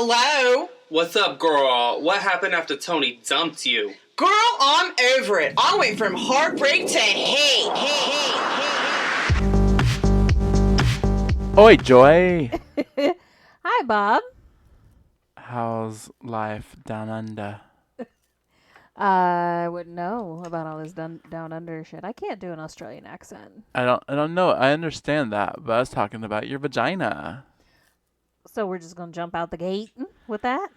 Hello? What's up, girl? What happened after Tony dumped you? Girl, I'm over it. I went from heartbreak to hate. Oi, Joy. Hi, Bob. How's life down under? I wouldn't know about all this down under shit. I can't do an Australian accent. I don't know. I understand that, but I was talking about your vagina. So we're just gonna jump out the gate with that?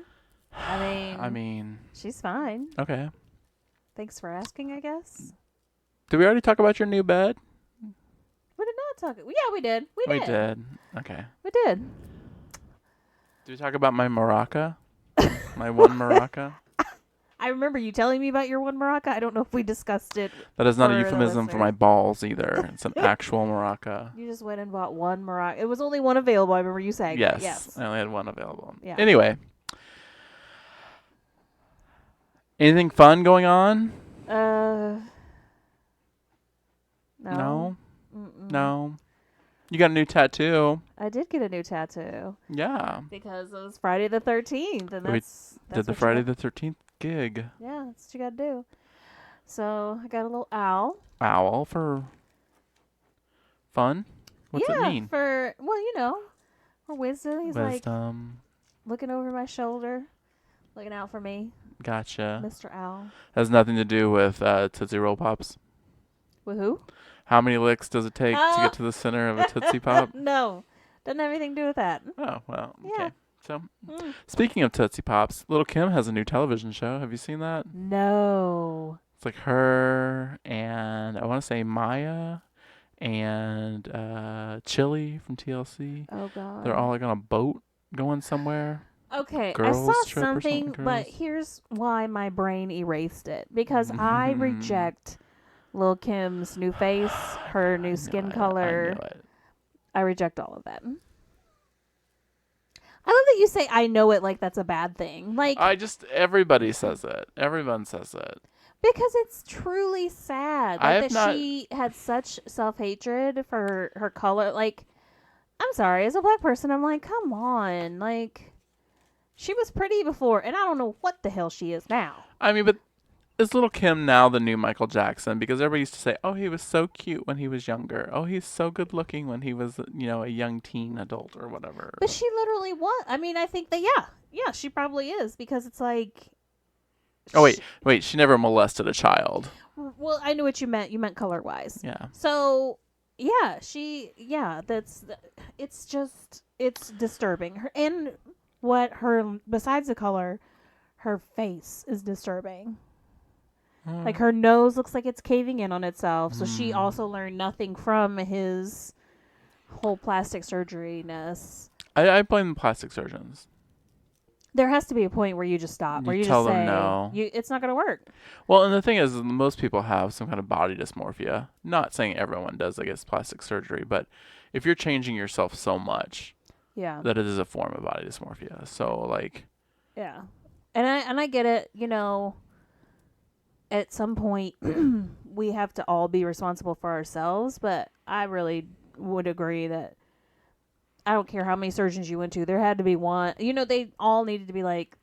I mean, she's fine. Okay. Thanks for asking, I guess. Did we already talk about your new bed? We did not talk. Yeah, we did. We did. Okay. We did. Did we talk about my maraca? My one maraca? I remember you telling me about your one maraca. I don't know if we discussed it. That is not a euphemism for my balls either. It's an actual maraca. You just went and bought one maraca. It was only one available. I remember you saying yes. that. Yes. I only had one available. Yeah. Anyway. Anything fun going on? No. No? No. You got a new tattoo. I did get a new tattoo. Yeah. Because it was Friday the 13th. And we did the Friday the 13th gig. Yeah, that's what you got to do. So I got a little owl. Owl for fun? What's it mean? For, wisdom. He's wisdom. Like looking over my shoulder, looking out for me. Gotcha. Mr. Owl. Has nothing to do with Tootsie Roll Pops. With who? How many licks does it take to get to the center of a Tootsie Pop? No. Doesn't have anything to do with that. Oh, well, yeah. Okay. So, speaking of Tootsie Pops, Lil Kim has a new television show. Have you seen that? No. It's like her and I want to say Maya and Chili from TLC. Oh, God. They're all like on a boat going somewhere. Okay, Girls I saw trip or something, but here's why my brain erased it. Because I reject Lil Kim's new face, her new skin color. I know it. I reject all of that. I love that you say I know it like that's a bad thing. Like everybody says it. Everyone says it. Because it's truly sad she had such self-hatred for her color. Like, I'm sorry, as a black person, I'm like, come on. Like, she was pretty before, and I don't know what the hell she is now. I mean, but is Lil Kim now the new Michael Jackson? Because everybody used to say, oh, he was so cute when he was younger. Oh, he's so good looking when he was, a young teen adult or whatever. But she literally was. I mean, I think that, yeah, she probably is. Because it's like... Oh, wait, she never molested a child. Well, I knew what you meant. You meant color-wise. Yeah. So, yeah, it's disturbing. Besides the color, her face is disturbing. Like, her nose looks like it's caving in on itself. So she also learned nothing from his whole plastic surgery-ness. I blame the plastic surgeons. There has to be a point where you just stop. Where you tell just say, them no. It's not going to work. Well, and the thing is, most people have some kind of body dysmorphia. Not saying everyone does, I guess, plastic surgery. But if you're changing yourself so much, that it is a form of body dysmorphia. So, like... Yeah. And I get it, at some point we have to all be responsible for ourselves, but I really would agree that I don't care how many surgeons you went to, there had to be one, they all needed to be like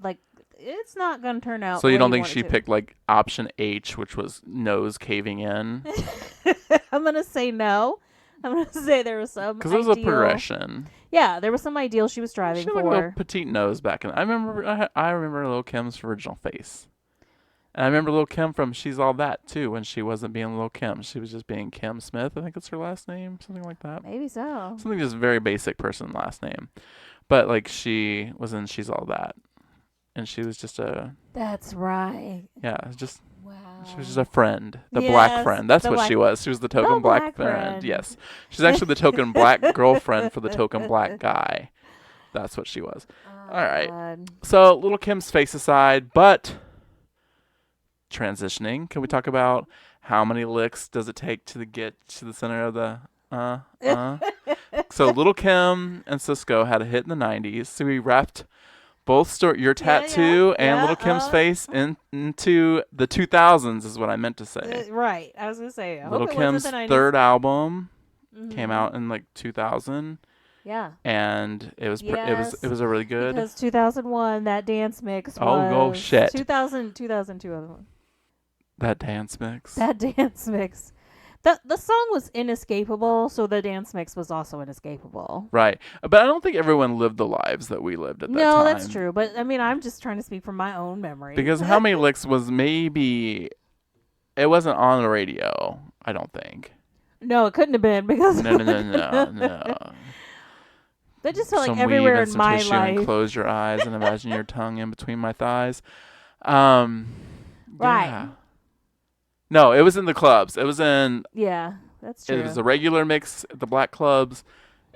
it's not going to turn out. So you don't think she picked like option H, which was nose caving in? I'm going to say no. I'm going to say there was some because it was a progression. Yeah, there was some ideal she was striving for. She had a little petite nose back in. I remember Lil Kim's original face. And I remember Lil Kim from She's All That, too, when she wasn't being Lil Kim. She was just being Kim Smith. I think it's her last name, something like that. Maybe so. Something just very basic person last name. But, like, she was in She's All That. And she was just a... That's right. Yeah, just... Wow. She was just a friend. The black friend. That's what she was. She was the token black friend. Yes. She's actually the token black girlfriend for the token black guy. That's what she was. All right. God. So, Lil Kim's face aside, but... transitioning, can we talk about how many licks does it take to get to the center of the So Lil Kim and Cisco had a hit in the 90s, so we wrapped both your tattoo and Lil Kim's face into the 2000s is what I meant to say. Right, I was gonna say Lil Kim's third album came out in like 2000. Yeah. And it was it was a really good. Because 2001, that dance mix was. Oh shit. 2001. That dance mix. That dance mix. The song was inescapable, so the dance mix was also inescapable. Right. But I don't think everyone lived the lives that we lived at that time. No, that's true. But, I mean, I'm just trying to speak from my own memory. Because how many licks was maybe... It wasn't on the radio, I don't think. No, it couldn't have been because... No. That just felt like everywhere in my life. And close your eyes and imagine your tongue in between my thighs. Right. Yeah. No, it was in the clubs. It was in... Yeah, that's true. It was the regular mix at the black clubs.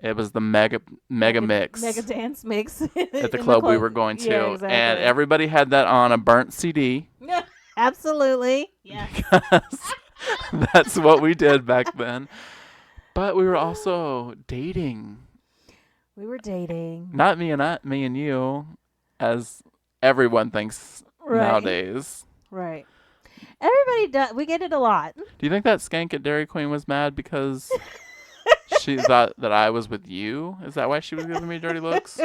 It was the mega mix. Mega dance mix. At the club we were going to. Yeah, exactly. And everybody had that on a burnt CD. Absolutely. Yeah. Because that's what we did back then. But we were also dating. We were dating. Not me and you, as everyone thinks nowadays. Right. Everybody does. We get it a lot. Do you think that skank at Dairy Queen was mad because she thought that I was with you? Is that why she was giving me dirty looks?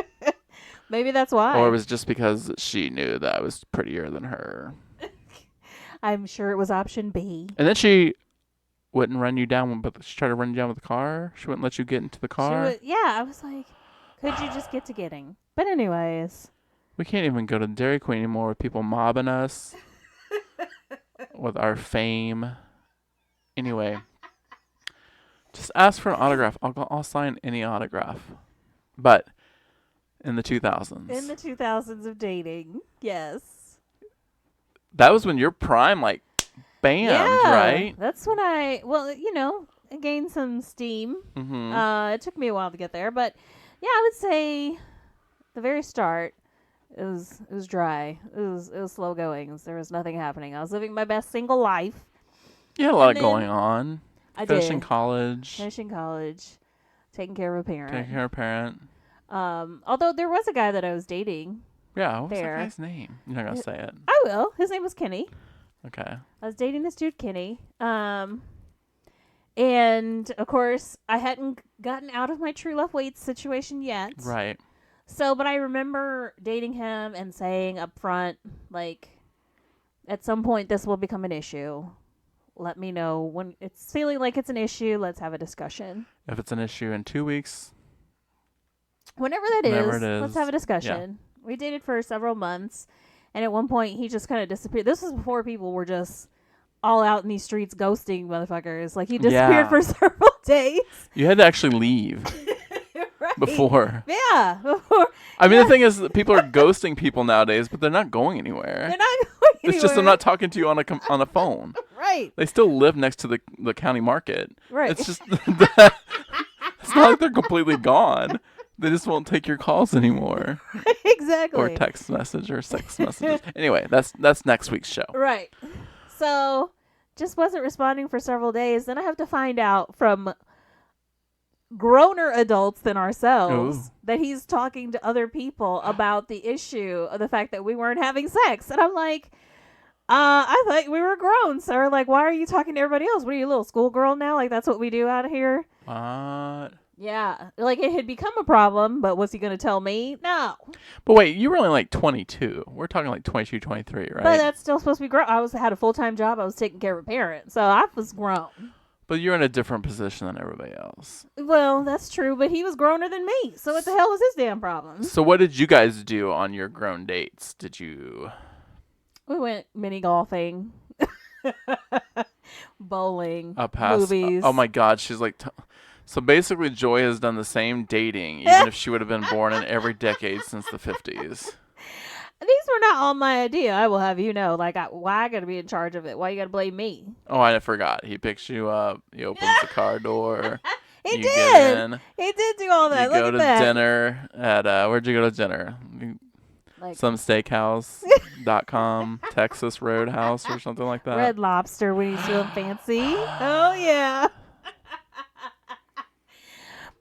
Maybe that's why. Or it was just because she knew that I was prettier than her? I'm sure it was option B. And then she wouldn't run you down, but she tried to run you down with the car. She wouldn't let you get into the car. I was like, could you just get to getting? But anyways. We can't even go to Dairy Queen anymore with people mobbing us. With our fame. Anyway, just ask for an autograph. I'll sign any autograph. But in the 2000s. In the 2000s of dating, yes. That was when your prime, like, bammed, right? That's when I gained some steam. Mm-hmm. It took me a while to get there, but yeah, I would say the very start. It was dry. It was slow going. There was nothing happening. I was living my best single life. You had a lot going on. Finishing did. college. Taking care of a parent. Although there was a guy that I was dating. Yeah, what was that guy's name? You're not gonna say it. I will. His name was Kenny. Okay. I was dating this dude Kenny. And of course I hadn't gotten out of my true love waits situation yet. Right. So, but I remember dating him and saying up front, like, at some point this will become an issue. Let me know when it's feeling like it's an issue. Let's have a discussion. If it's an issue in 2 weeks. Whenever it is, let's have a discussion. Yeah. We dated for several months. And at one point, he just kind of disappeared. This was before people were just all out in these streets ghosting motherfuckers. Like, he disappeared for several days. You had to actually leave. Right. Before. Yeah. Before. I mean, the thing is that people are ghosting people nowadays, but they're not going anywhere. They're not going anywhere. It's just they're not talking to you on a phone. Right. They still live next to the county market. Right. It's just it's not like they're completely gone. They just won't take your calls anymore. Exactly. Or text message or sex messages. Anyway, that's next week's show. Right. So, just wasn't responding for several days. Then I have to find out from growner adults than ourselves that he's talking to other people about the issue of the fact that we weren't having sex. And I'm like, I thought we were grown, sir. Like, why are you talking to everybody else? What are you, a little schoolgirl now? Like, that's what we do out here? What? Yeah. Like, it had become a problem, but was he going to tell me? No. But wait, you were only like 22. We're talking like 22, 23, right? But that's still supposed to be grown. I had a full-time job. I was taking care of a parent. So I was grown. But you're in a different position than everybody else. Well, that's true, but he was growner than me. So what the hell was his damn problem? So what did you guys do on your grown dates? We went mini golfing, bowling, movies. Oh my God, she's like... So basically, Joy has done the same dating, even if she would have been born in every decade since the 50s. These were not all my idea, I will have you know. Like, why I got to be in charge of it? Why you got to blame me? Oh, I forgot. He picks you up. He opens the car door. He did. Get in. He did do all that. You go to dinner at, where'd you go to dinner? Some steakhouse.com, Texas Roadhouse or something like that. Red Lobster when he's feeling fancy. Oh, yeah.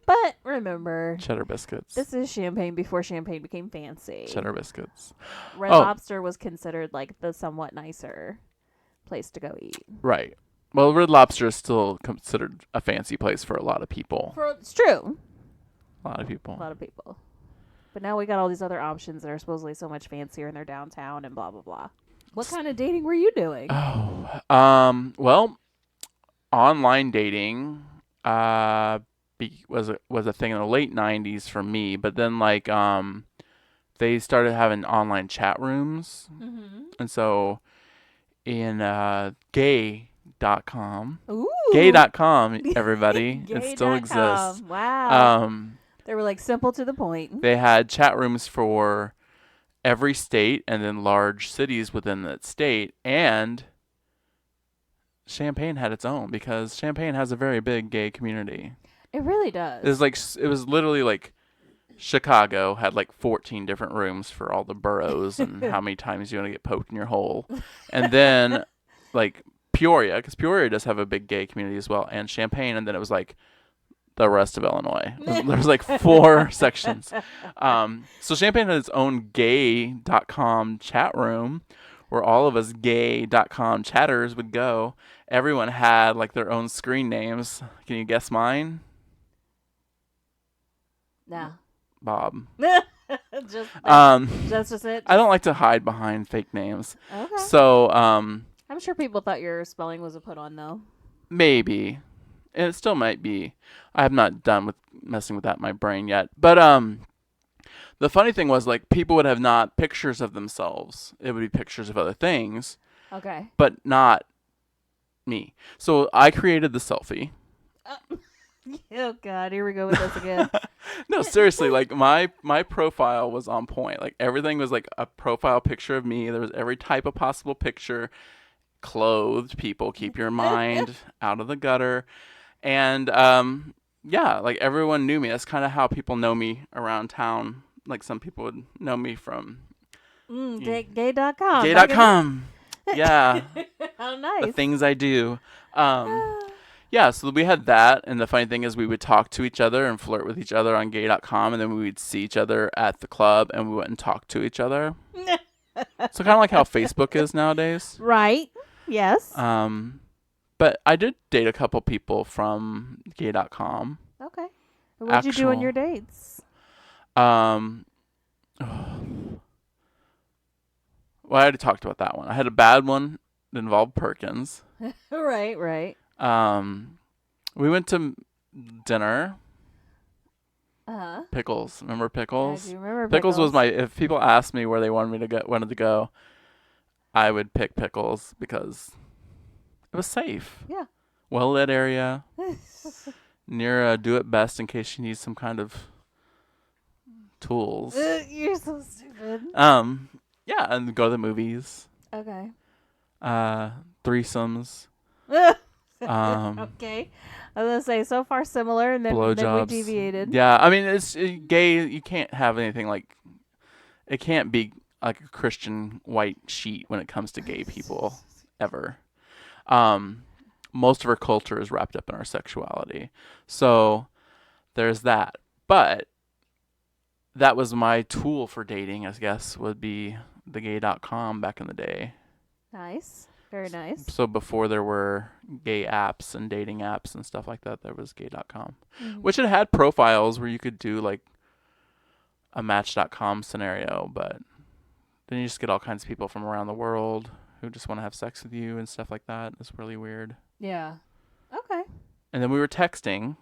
But remember, Cheddar Biscuits. This is Champagne before Champagne became fancy. Cheddar Biscuits. Red Lobster was considered like the somewhat nicer place to go eat. Right. Well, Red Lobster is still considered a fancy place for a lot of people. It's true. A lot of people. A lot of people. But now we got all these other options that are supposedly so much fancier and they're downtown and blah, blah, blah. What kind of dating were you doing? Oh, well, online dating was a thing in the late 90s for me, but then like they started having online chat rooms. Mm-hmm. And so in gay.com. Ooh. Gay.com, everybody. It still exists. Wow. They were like simple to the point. They had chat rooms for every state and then large cities within that state, and Champaign had its own because Champaign has a very big gay community. It really does. It was literally like Chicago had like 14 different rooms for all the boroughs and how many times you want to get poked in your hole. And then like Peoria, because Peoria does have a big gay community as well, and Champaign, and then it was like the rest of Illinois. There was like 4 sections. So Champaign had its own gay.com chat room where all of us gay.com chatters would go. Everyone had like their own screen names. Can you guess mine? No. Bob. Just it. I don't like to hide behind fake names. Okay. So I'm sure people thought your spelling was a put on though. Maybe. And it still might be. I have not done with messing with that in my brain yet. But the funny thing was, like, people would have not pictures of themselves. It would be pictures of other things. Okay. But not me. So I created the selfie. Oh God, here we go with this again. No, seriously, like my profile was on point. Like everything was like a profile picture of me. There was every type of possible picture. Clothed people, keep your mind out of the gutter. And yeah, like everyone knew me. That's kind of how people know me around town. Like some people would know me from gay.com. Gay.com. Yeah. How nice. The things I do. Yeah, so we had that, and the funny thing is we would talk to each other and flirt with each other on gay.com, and then we would see each other at the club, and we went and talk to each other. So kind of like how Facebook is nowadays. Right. Yes. But I did date a couple people from gay.com. Okay. What did you do on your dates? Well, I already talked about that one. I had a bad one that involved Perkins. Right. We went to dinner. Uh-huh. Pickles. Remember Pickles? I do remember Pickles was if people asked me where they wanted to go, I would pick Pickles because it was safe. Yeah. Well-lit area. Near a Do It Best in case you need some kind of tools. You're so stupid. Yeah, and go to the movies. Okay. Threesomes. Okay. I was gonna say so far similar, and then we deviated. Yeah, I mean it's gay. You can't have anything like. It can't be like a Christian white sheet when it comes to gay people ever. Most of our culture is wrapped up in our sexuality, so there's that. But that was my tool for dating, I guess, would be the gay.com back in the day. Nice. Very nice. So before there were gay apps and dating apps and stuff like that, there was gay.com, which it had profiles where you could do like a match.com scenario, but then you just get all kinds of people from around the world who just want to have sex with you and stuff like that. It's really weird. Yeah. Okay. And then we were texting,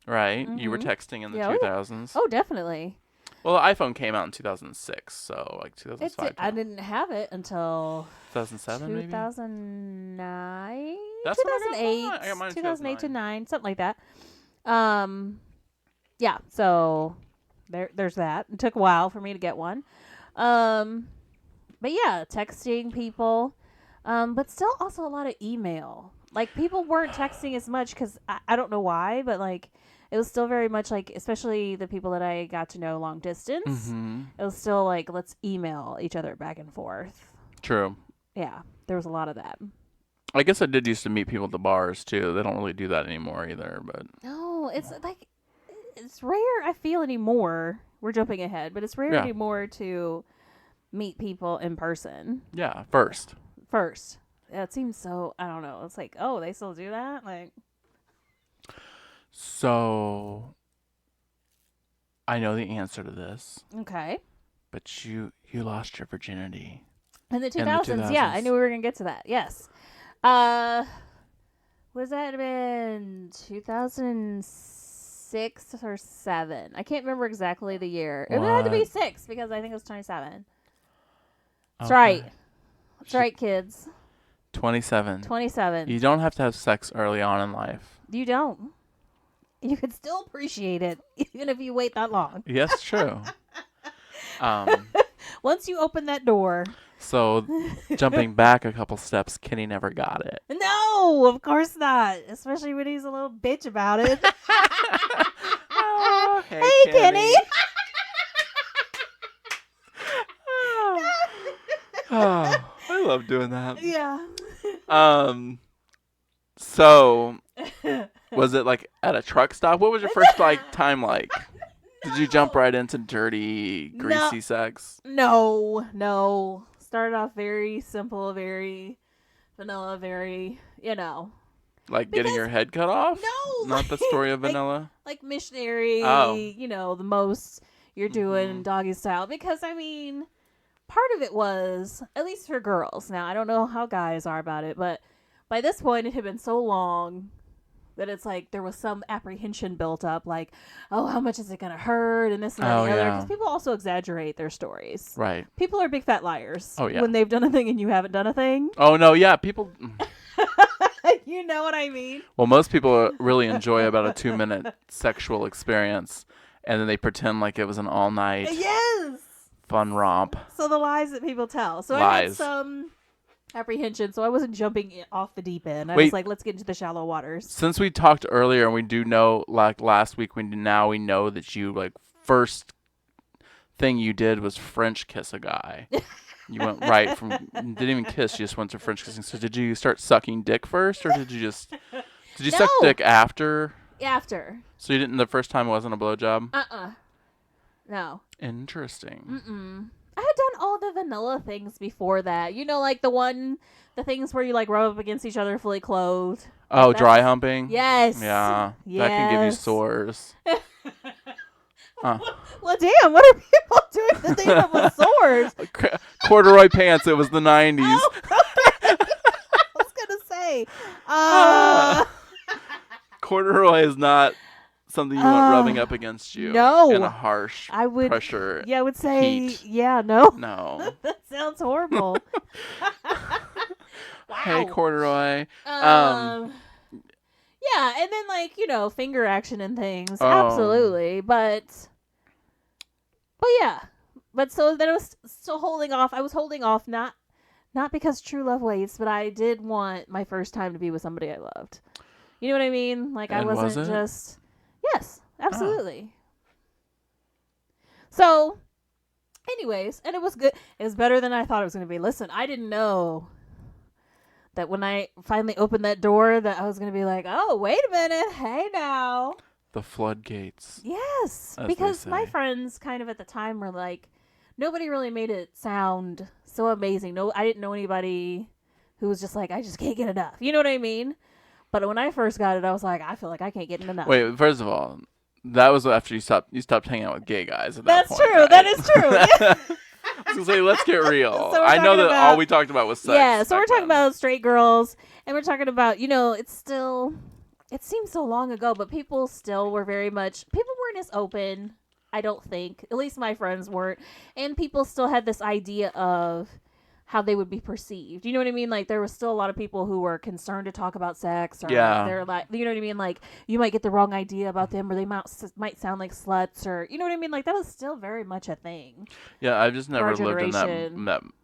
right? You were texting in the 2000s. Oh, definitely. Well, the iPhone came out in 2006, so like 2005. I didn't have it until 2007, maybe? 2009? That's 2008. I got mine 2008 to 9, something like that. Yeah, so there's that. It took a while for me to get one. But yeah, texting people. But still also a lot of email. Like, people weren't texting as much because I don't know why, but like, it was still very much like, especially the people that I got to know long distance, it was still like, let's email each other back and forth. True. Yeah, there was a lot of that. I guess I did used to meet people at the bars too. They don't really do that anymore either, but. No, it's like, it's rare, I feel, anymore. We're jumping ahead, but it's rare anymore to meet people in person. Yeah, first. Yeah, it seems so, I don't know. It's like, oh, they still do that? Like. So, I know the answer to this. Okay. But you lost your virginity. In the 2000s. Yeah, I knew we were going to get to that. Yes. Was that been 2006 or 7? I can't remember exactly the year. It had to be 6 because I think it was 27. That's right. That's right, kids. 27. 27. You don't have to have sex early on in life. You don't. You can still appreciate it even if you wait that long. Yes, true. Once you open that door. So, jumping back a couple steps, Kenny never got it. No, of course not. Especially when he's a little bitch about it. Oh, hey Kenny. Oh, I love doing that. Yeah. So, was it like at a truck stop? What was your first time like? Did you jump right into dirty, greasy sex? No. Started off very simple, very vanilla, very, Like getting your head cut off? No. Not the story of vanilla? Like missionary, the most you're doing doggy style. Because, part of it was, at least for girls. Now, I don't know how guys are about it, but by this point, it had been so long that it's like there was some apprehension built up, like, oh, how much is it going to hurt, and this and that and the other. Because people also exaggerate their stories. Right. People are big fat liars. Oh, yeah. When they've done a thing and you haven't done a thing. Oh, no, yeah, people... You know what I mean? Well, most people really enjoy about a 2-minute sexual experience, and then they pretend like it was an all-night fun romp. So the lies that people tell. So lies. I had some apprehension, so I wasn't jumping off the deep end. I was like, let's get into the shallow waters. Since we talked earlier, and we do know, like last week, we know that you, like, first thing you did was French kiss a guy. You went right from, didn't even kiss, you just went to French kissing. So did you start sucking dick first, or did you suck dick after? After. So you didn't, the first time wasn't a blowjob? No. Interesting. I had done all the vanilla things before that. Like the things where you like rub up against each other fully clothed. Oh, dry humping? Yes. Yeah. That can give you sores. Well, damn, what are people doing to think of with sores? Corduroy pants, it was the 90s. Oh, okay. I was going to say. Corduroy is not something you want rubbing up against you. No. In a harsh pressure. Yeah, I would say, heat. no. No. That sounds horrible. Wow. Hey, Corduroy. Yeah, and then finger action and things. Absolutely. But yeah. But so then I was still holding off. I was holding off not because true love waits, but I did want my first time to be with somebody I loved. You know what I mean? Like, and I wasn't was it? just... Yes, absolutely. So, anyways, and it was good. It was better than I thought it was going to be. Listen, I didn't know that when I finally opened that door that I was going to be like, oh, wait a minute. Hey, now. The floodgates. Yes, because my friends kind of at the time were like, nobody really made it sound so amazing. No, I didn't know anybody who was just like, I just can't get enough. You know what I mean? But when I first got it, I was like, I feel like I can't get enough. Wait, first of all, that was after you stopped hanging out with gay guys at that point. That's true. Right? That is true. Yeah. I was going to say, let's get real. So I know that all we talked about was sex. Yeah, so we're talking about straight girls, and we're talking about, it seems so long ago, but people still were people weren't as open, I don't think. At least my friends weren't. And people still had this idea of how they would be perceived. You know what I mean? Like, there was still a lot of people who were concerned to talk about sex, or they're like, you know what I mean? Like, you might get the wrong idea about them, or they might sound like sluts, or you know what I mean? Like, that was still very much a thing. Yeah, I've just never lived in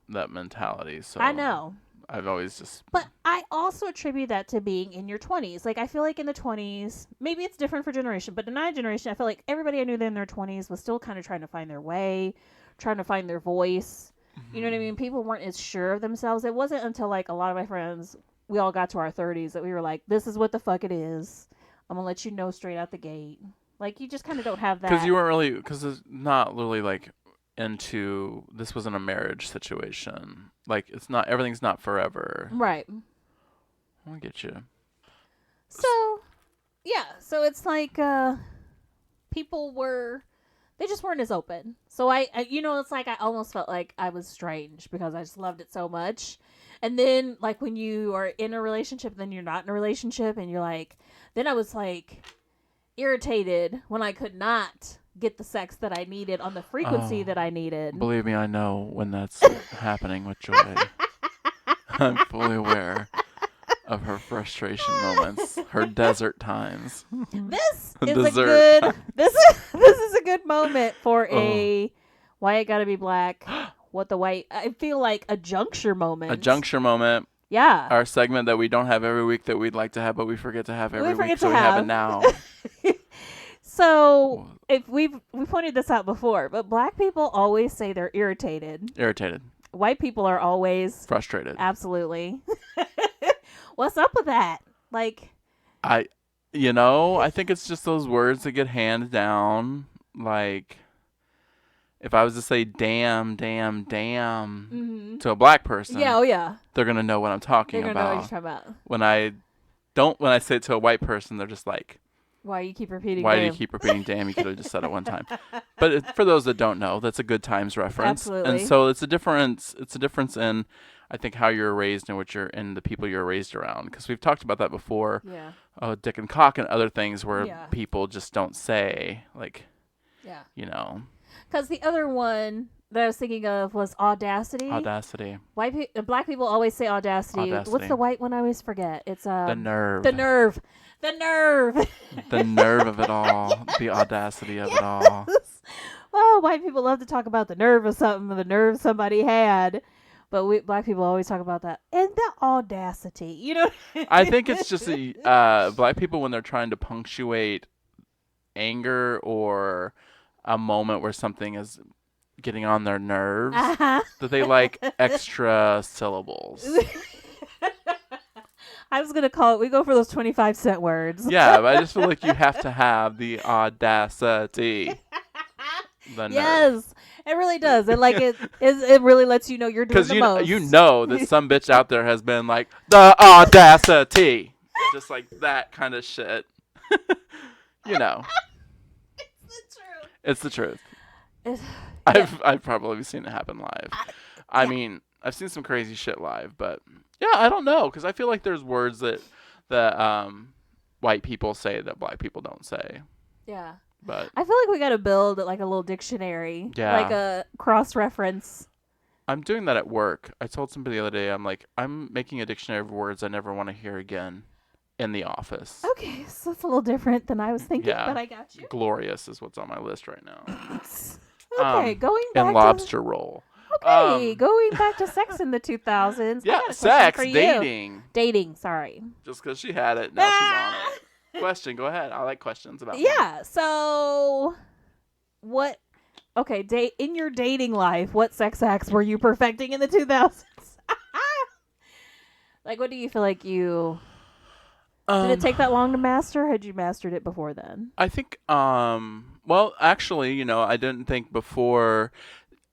that mentality. So I know. I've always just... But I also attribute that to being in your 20s. Like, I feel like in the 20s, maybe it's different for generation, but in my generation, I feel like everybody I knew in their 20s was still kind of trying to find their way, trying to find their voice. You know what I mean? People weren't as sure of themselves. It wasn't until, like, a lot of my friends, we all got to our 30s that we were like, this is what the fuck it is. I'm going to let you know straight out the gate. Like, you just kind of don't have that. Because you weren't really... Because it's not really, like... into this wasn't a marriage situation. Like, it's not, everything's not forever. Right. I get you. So, yeah. So it's like, people were They just weren't as open. So I it's like I almost felt like I was strange because I just loved it so much. And then, like, when you are in a relationship, then you're not in a relationship, and you're like, then I was, like, irritated when I could not get the sex that I needed on the frequency that I needed. Believe me, I know when that's happening with Joy. I'm fully aware of her frustration moments, her desert times. This is a good moment for a why it gotta be black. What the white? I feel like a juncture moment. A juncture moment. Yeah. Our segment that we don't have every week that we'd like to have, but we forget to have every week, so we have it now. So if we pointed this out before, but black people always say they're irritated. Irritated. White people are always frustrated. Absolutely. What's up with that? Like, I think it's just those words that get handed down. Like, if I was to say damn to a black person, they're gonna know what I'm talking about. They're gonna know what you're talking about. When I say it to a white person, they're just like, why do you keep repeating damn? You could have just said it one time. But for those that don't know, that's a Good Times reference. Absolutely. And so it's a difference in, I think, how you're raised and the people you're raised around. Because we've talked about that before. Yeah. Oh, dick and cock and other things where people just don't say, like, Because the other one that I was thinking of was audacity. Audacity. Black people always say audacity. What's the white one I always forget? It's the nerve. The nerve. The nerve. The nerve of it all. The audacity of it all. Oh, white people love to talk about the nerve of something, the nerve somebody had. But black people always talk about that. And the audacity, I think it's just black people, when they're trying to punctuate anger or a moment where something is getting on their nerves, that they like extra syllables. I was going to call it, we go for those 25-cent words. Yeah, but I just feel like you have to have the audacity. The yes, it really does. And like it really lets you know you're doing the most. Because you know that some bitch out there has been like, the audacity. Just like that kind of shit. It's the truth. I've probably seen it happen live. I mean, I've seen some crazy shit live, but yeah, I don't know, because I feel like there's words that white people say that black people don't say. Yeah. But I feel like we got to build like a little dictionary, like a cross-reference. I'm doing that at work. I told somebody the other day, I'm making a dictionary of words I never want to hear again in the office. Okay, so that's a little different than I was thinking, but I got you. Glorious is what's on my list right now. Okay, going back and lobster roll. Okay, going back to sex in the 2000s. Yeah, sex, dating. Dating, sorry. Just because she had it, now she's on it. Question, go ahead. I like questions about Yeah, so what, in your dating life, what sex acts were you perfecting in the 2000s? Like, what do you feel like you... Did it take that long to master, or had you mastered it before then? I think, well, actually, I didn't think before.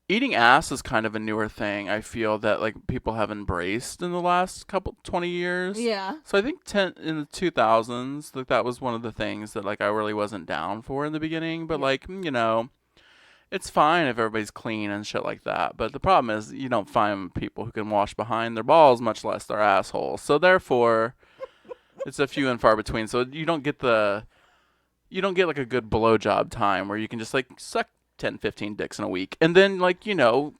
Eating ass is kind of a newer thing. I feel that like people have embraced in the last 20 years. Yeah. So I think in the 2000s, like that was one of the things that like I really wasn't down for in the beginning. But like, it's fine if everybody's clean and shit like that. But the problem is you don't find people who can wash behind their balls, much less their assholes. So therefore, it's a few and far between. So you don't get like a good blowjob time where you can just like suck 10, 15 dicks in a week. And then, like,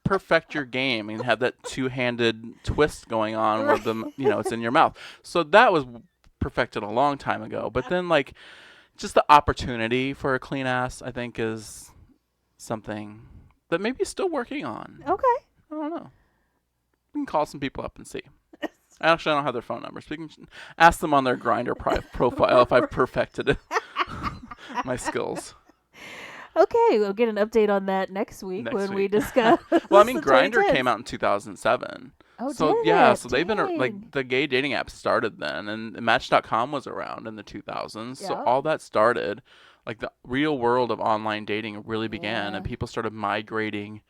perfect your game and have that two-handed twist going on with them, it's in your mouth. So that was perfected a long time ago. But then, like, just the opportunity for a clean ass, I think, is something that maybe still working on. Okay. I don't know. We can call some people up and see. Actually, I don't have their phone numbers. We can ask them on their Grindr profile if I've perfected it. My skills. Okay, we'll get an update on that next week when we discuss. Well, I mean, Grindr came out in 2007. Oh, so did yeah, it? so they've been like the gay dating app started then, and Match.com was around in the 2000s. Yeah. So all that started, like the real world of online dating really began, and people started migrating.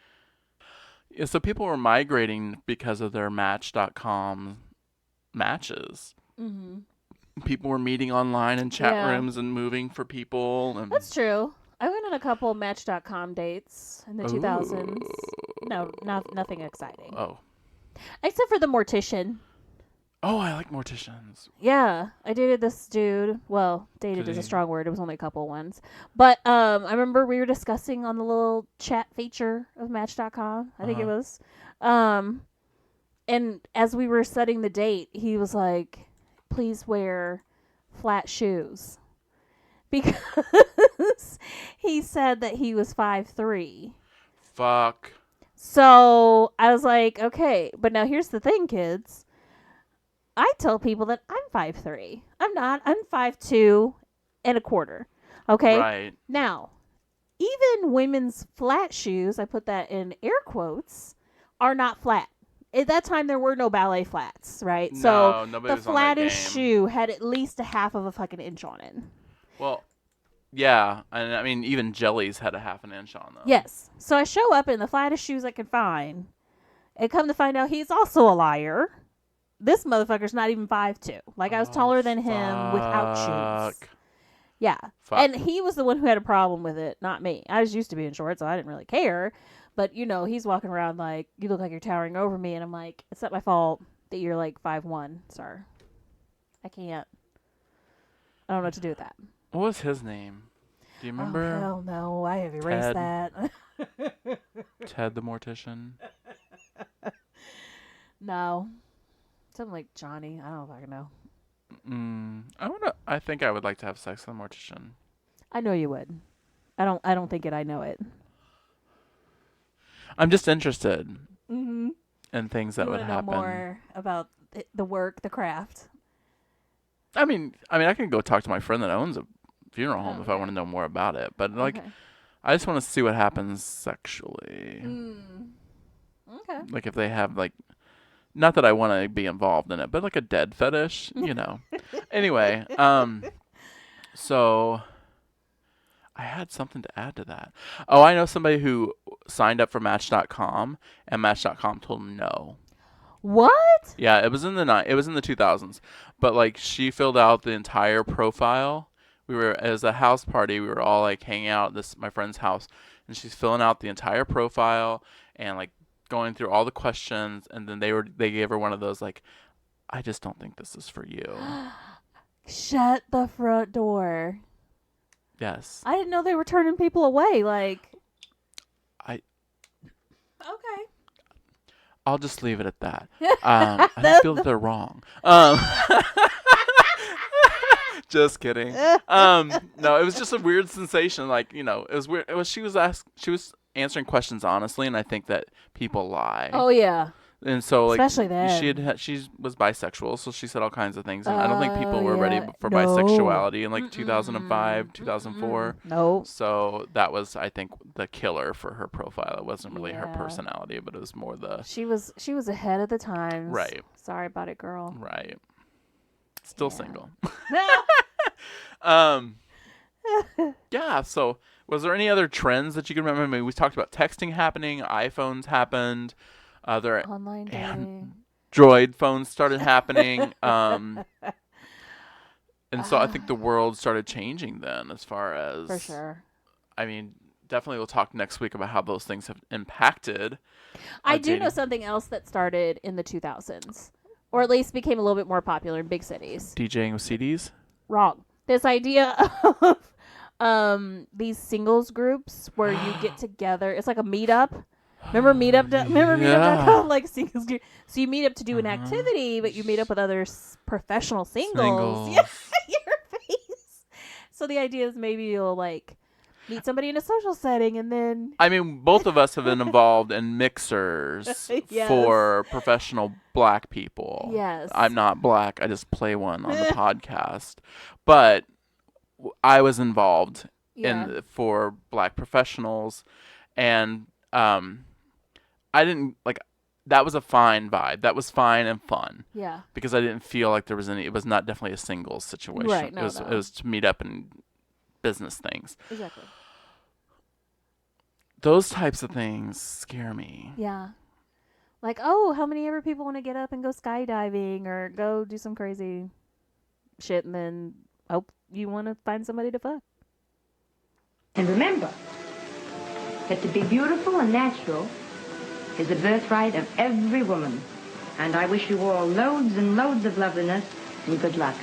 Yeah, so people were migrating because of their Match.com matches. Mm-hmm. People were meeting online in chat rooms and moving for people. And that's true. I went on a couple Match.com dates in the 2000s. No, nothing exciting. Oh. Except for the mortician. Oh, I like morticians. Yeah, I dated this dude. Well, dated is a strong word. It was only a couple ones. But I remember we were discussing on the little chat feature of Match.com. I think it was. And as we were setting the date, he was like, please wear flat shoes. Because he said that he was 5'3". Fuck. So I was like, okay. But now here's the thing, kids. I tell people that I'm 5'3". I'm not. I'm 5'2" and a quarter. Okay? Right. Now, even women's flat shoes, I put that in air quotes, are not flat. At that time, there were no ballet flats, right? No, so nobody the was on that flattest game. shoe had at least a half of a fucking inch on it. Well, yeah. And I mean, even Jellies had a half an inch on them. Yes. So I show up in the flattest shoes I could find. And come to find out he's also a liar. This motherfucker's not even 5'2". Like, I was taller than him without shoes. Yeah. Fuck. And he was the one who had a problem with it, not me. I was used to being short, so I didn't really care. But, you know, he's walking around like, you look like you're towering over me. And I'm like, it's not my fault that you're like 5'1", sir. I can't. I don't know what to do with that. What was his name? Do you remember? Oh, hell no. I have erased that. Ted the mortician? No. Something like Johnny. I don't fucking know. I think I would like to have sex with a mortician. I know you would. I don't think it. I know it. I'm just interested in things that would happen. Know more about the work, the craft. I mean, I can go talk to my friend that owns a funeral home if I want to know more about it. But like, I just want to see what happens sexually. Okay. Like if they have like, not that I want to be involved in it, but like a dead fetish, you know. Anyway, so I had something to add to that. Oh, I know somebody who signed up for Match.com and Match.com told him no. What? Yeah, it was in the 2000s, but like she filled out the entire profile. It was a house party. We were all like hanging out at my friend's house, and she's filling out the entire profile and like going through all the questions, and then they gave her one of those like, I just don't think this is for you. Shut the front door. Yes. I didn't know they were turning people away. Like, okay. I'll just leave it at that. I feel that they're wrong. Just kidding. No, it was just a weird sensation. Like, you know, it was weird. She was answering questions honestly, and I think that people lie. Oh yeah. And so, like, especially then. she was bisexual, so she said all kinds of things. And I don't think people were ready for bisexuality in like 2005, 2004. No. So that was, I think, the killer for her profile. It wasn't really her personality, but it was more the. She was ahead of the times. Right. Sorry about it, girl. Right. Still single. Yeah. So, was there any other trends that you can remember? I mean, we talked about texting happening, iPhones happened. Other online dating. Droid phones started happening. And so I think the world started changing then as far as... For sure. I mean, definitely we'll talk next week about how those things have impacted. I do know something else that started in the 2000s. Or at least became a little bit more popular in big cities. DJing with CDs? Wrong. This idea of these singles groups where you get together. It's like a meetup. Remember meetup.com, like singles group. So you meet up to do an activity, but you meet up with other professional singles. Yeah, your face. So the idea is maybe you'll like meet somebody in a social setting, and then. I mean, both of us have been involved in mixers for professional black people. Yes. I'm not black. I just play one on the podcast, but I was involved for black professionals, and I didn't like. That was a fine vibe. That was fine and fun. Yeah. Because I didn't feel like there was any. It was not definitely a singles situation. Right. No, it was to meet up and business things. Exactly. Those types of things scare me. Yeah. Like, oh, how many ever people want to get up and go skydiving or go do some crazy shit, and then you want to find somebody to fuck. And remember that to be beautiful and natural is the birthright of every woman. And I wish you all loads and loads of loveliness and good luck.